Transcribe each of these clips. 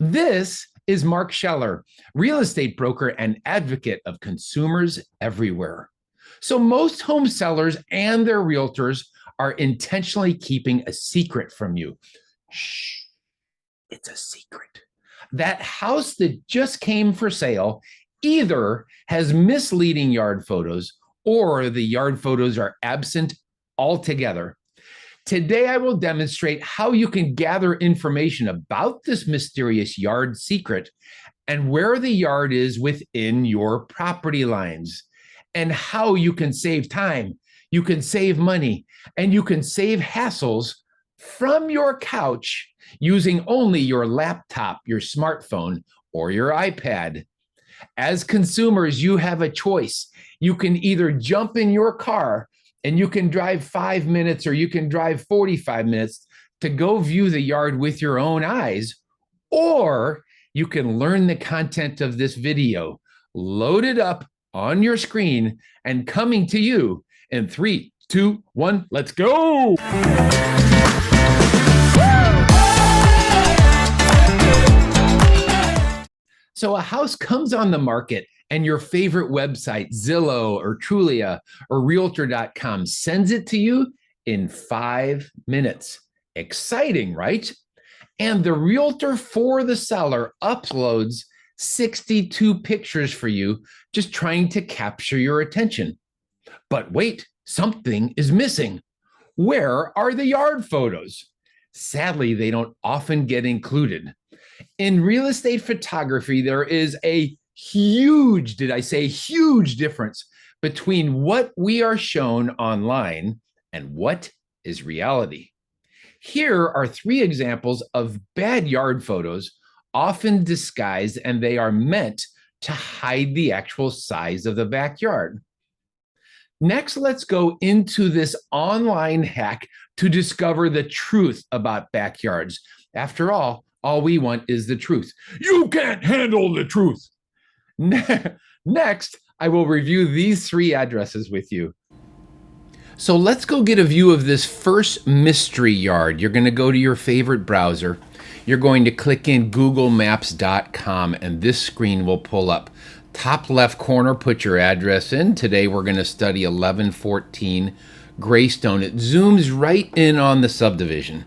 This is Mark Scheller, real estate broker and advocate of consumers everywhere. So, most home sellers and their realtors are intentionally keeping a secret from you. Shh, it's a secret. That house that just came for sale either has misleading yard photos or the yard photos are absent altogether. Today, I will demonstrate how you can gather information about this mysterious yard secret and where the yard is within your property lines, and how you can save time, you can save money, and you can save hassles from your couch using only your laptop, your smartphone, or your iPad. As consumers, you have a choice. You can either jump in your car and you can drive 5 minutes or you can drive 45 minutes to go view the yard with your own eyes, or you can learn the content of this video loaded up on your screen and coming to you in 3, 2, 1, let's go. So a house comes on the market and your favorite website, Zillow or Trulia or Realtor.com, sends it to you in 5 minutes. Exciting, right? And the realtor for the seller uploads 62 pictures for you, just trying to capture your attention. But wait, something is missing. Where are the yard photos? Sadly, they don't often get included. In real estate photography, there is a huge, did I say huge difference between what we are shown online and what is reality. Here are 3 examples of bad yard photos, often disguised, and they are meant to hide the actual size of the backyard. Next, let's go into this online hack to discover the truth about backyards. After all we want is the truth. You can't handle the truth. Next, I will review these 3 addresses with you. So let's go get a view of this first mystery yard. You're going to go to your favorite browser. You're going to click in googlemaps.com and this screen will pull up. Top left corner, put your address in. Today we're going to study 1114 Greystone. It zooms right in on the subdivision.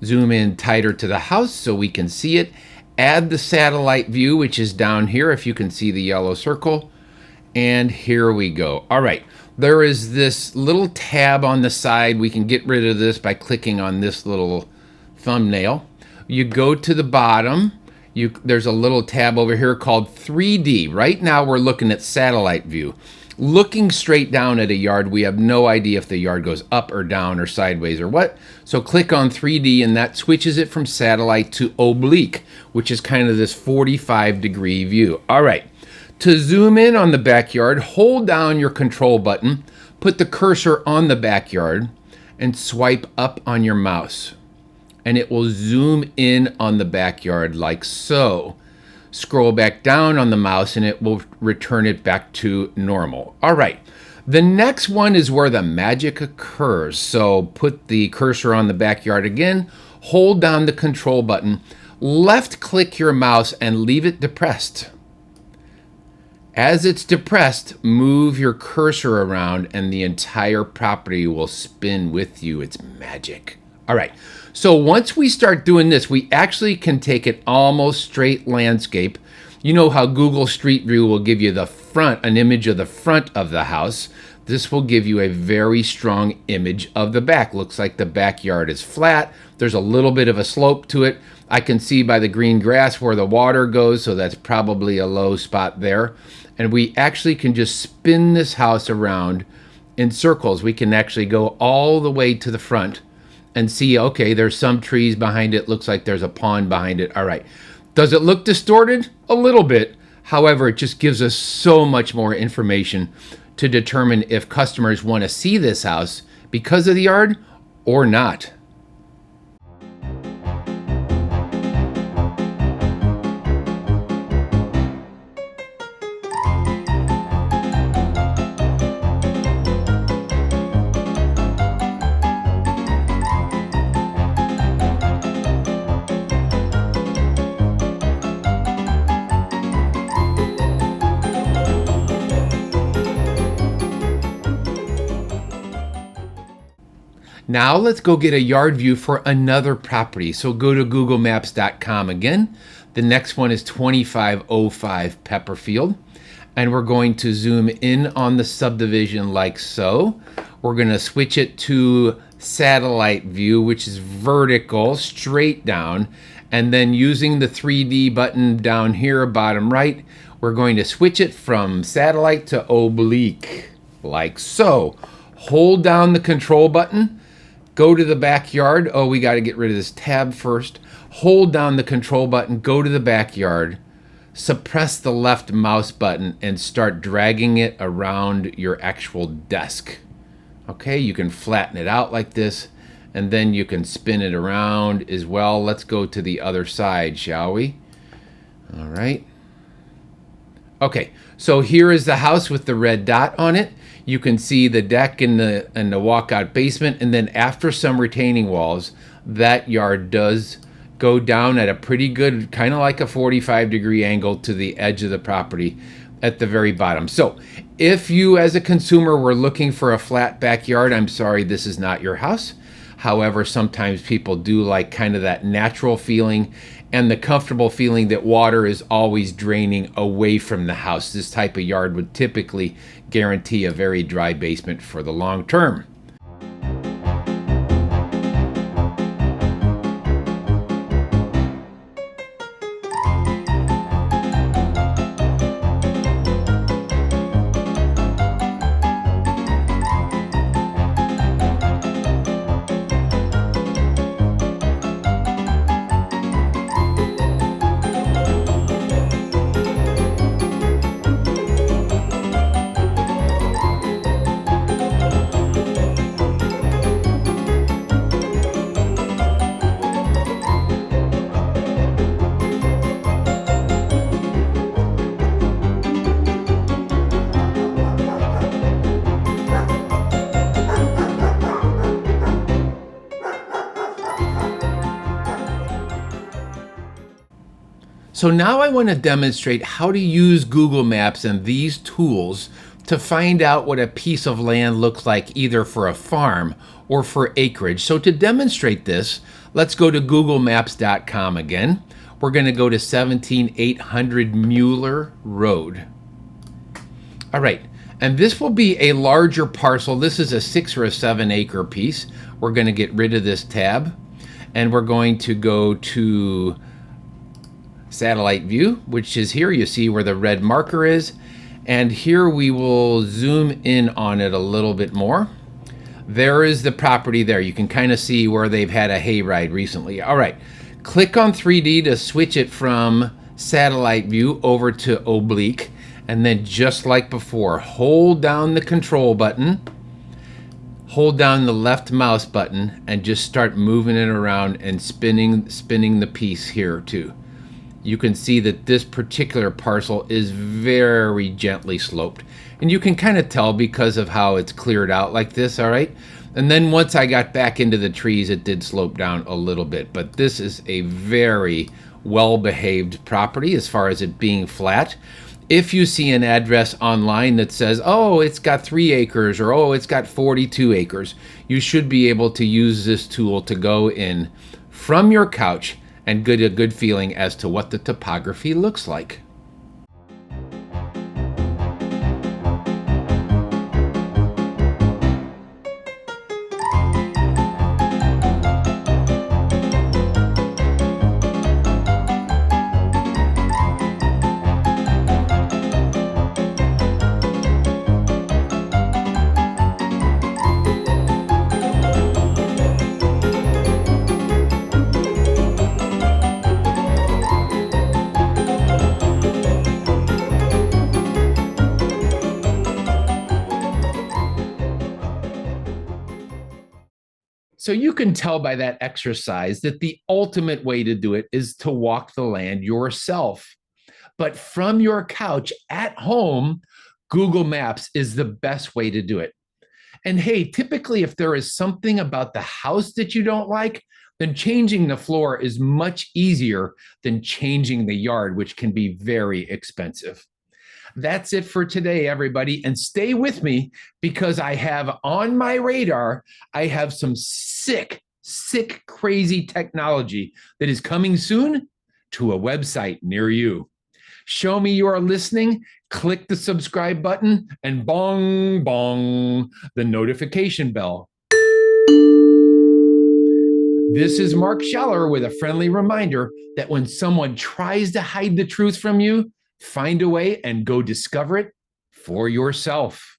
Zoom in tighter to the house so we can see it. Add the satellite view, which is down here, if you can see the yellow circle. And here we go. All right, there is this little tab on the side. We can get rid of this by clicking on this little thumbnail. You go to the bottom. There's a little tab over here called 3D. Right now we're looking at satellite view. Looking straight down at a yard, we have no idea if the yard goes up or down or sideways or what. So click on 3D and that switches it from satellite to oblique, which is kind of this 45-degree view. All right, to zoom in on the backyard, hold down your control button, put the cursor on the backyard and swipe up on your mouse. And it will zoom in on the backyard like so. Scroll back down on the mouse and it will return it back to normal. All right, the next one is where the magic occurs. So put the cursor on the backyard again, hold down the control button, left click your mouse and leave it depressed. As it's depressed, move your cursor around and the entire property will spin with you. It's magic. All right, so once we start doing this, we actually can take it almost straight landscape. You know how Google Street View will give you the front, an image of the front of the house. This will give you a very strong image of the back. Looks like the backyard is flat. There's a little bit of a slope to it. I can see by the green grass where the water goes, so that's probably a low spot there. And we actually can just spin this house around in circles. We can actually go all the way to the front and see, okay, there's some trees behind it. Looks like there's a pond behind it. All right. Does it look distorted? A little bit. However, it just gives us so much more information to determine if customers want to see this house because of the yard or not. Now let's go get a yard view for another property. So go to googlemaps.com again. The next one is 2505 Pepperfield. And we're going to zoom in on the subdivision like so. We're going to switch it to satellite view, which is vertical, straight down. And then using the 3D button down here, bottom right, we're going to switch it from satellite to oblique, like so. Hold down the control button. Go to the backyard. Oh, we got to get rid of this tab first. Hold down the control button, go to the backyard, suppress the left mouse button, and start dragging it around your actual desk. Okay, you can flatten it out like this, and then you can spin it around as well. Let's go to the other side, shall we? All right. Okay, so here is the house with the red dot on it. You can see the deck and the walkout basement, and then after some retaining walls, that yard does go down at a pretty good, kind of like a 45-degree angle to the edge of the property at the very bottom. So if you as a consumer were looking for a flat backyard, I'm sorry, this is not your house. However, sometimes people do like kind of that natural feeling and the comfortable feeling that water is always draining away from the house. This type of yard would typically guarantee a very dry basement for the long term. So now I want to demonstrate how to use Google Maps and these tools to find out what a piece of land looks like either for a farm or for acreage. So to demonstrate this, let's go to googlemaps.com again. We're going to go to 17800 Mueller Road. All right, and this will be a larger parcel. This is a 6 or a 7 acre piece. We're going to get rid of this tab, and we're going to go to satellite view, which is here. You see where the red marker is, and here we will zoom in on it a little bit more. There is the property there. You can kind of see where they've had a hayride recently. All right, click on 3D to switch it from satellite view over to oblique, and then just like before, hold down the control button, hold down the left mouse button, and just start moving it around and spinning the piece here too. You can see that this particular parcel is very gently sloped. And you can kind of tell because of how it's cleared out like this, all right? And then once I got back into the trees, it did slope down a little bit. But this is a very well-behaved property as far as it being flat. If you see an address online that says, oh, it's got 3 acres or oh, it's got 42 acres, you should be able to use this tool to go in from your couch and get a good feeling as to what the topography looks like. So you can tell by that exercise that the ultimate way to do it is to walk the land yourself. But from your couch at home, Google Maps is the best way to do it. And hey, typically, if there is something about the house that you don't like, then changing the floor is much easier than changing the yard, which can be very expensive. That's it for today, everybody. And stay with me because I have on my radar, I have some sick, crazy technology that is coming soon to a website near you. Show me you are listening, click the subscribe button, and bong, bong, the notification bell. This is Mark Scheller with a friendly reminder that when someone tries to hide the truth from you, find a way and go discover it for yourself.